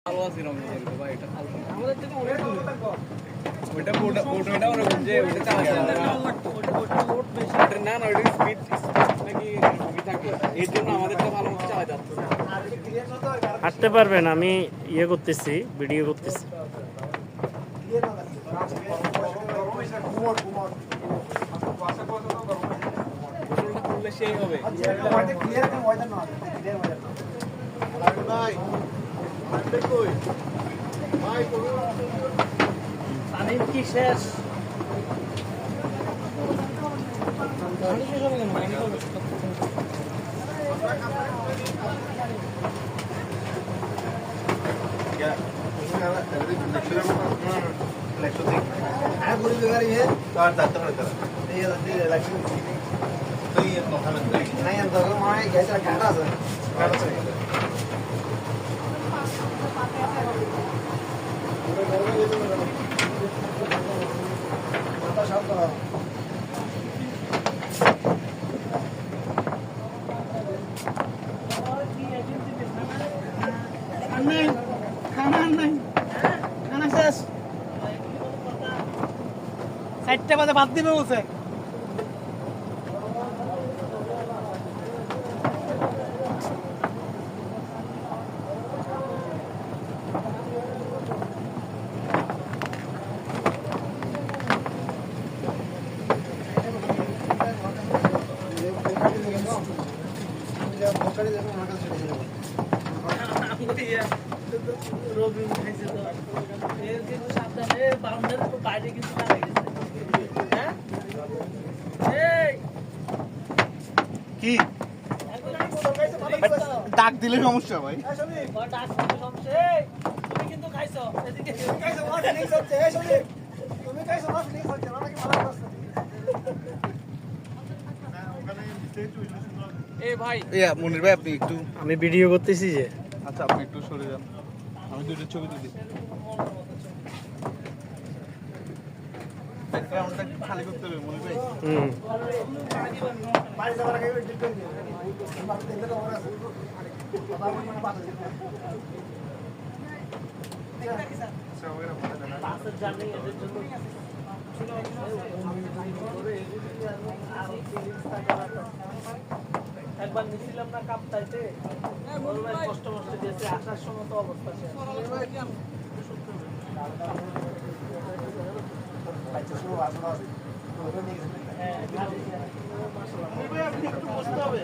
ভালো আছি রমজান ভাই, এটা ফালতু না। আমাদের থেকে অনেক দূরে। ওইটা ওটা ওরকম যে ওইটা চালাতে না লোড বেশি না না ওইটা স্পিড নাকি কমই থাকে, এর জন্য আমাদেরটা ভালো মতো চালাতে যাচ্ছে না। হাঁটতে পারবেন, আমি ইয়ে করতেছি, ভিডিও করতেছি। গোসলটা করলে সেই হবে। পানি কি শেষ? চারটে বাজে বাদ দিবে বলছে। কি ডাক দিলে সমস্যা ভাই? এ ভাই মনির ভাই আপনি একটু, আমি ভিডিও করতেছি যে। আচ্ছা আপনি একটু সরে যান, আমি দুটো ছবি তুলি। ব্যাকগ্রাউন্ডটা খালি করতে হবে মনির ভাই। একবার নিছিলাম না কাপ্তাইতে, কষ্ট মষ্ট দিয়েছে, আসার সময় তো অবস্থা শেষ। আপনি একটু বসতে হবে।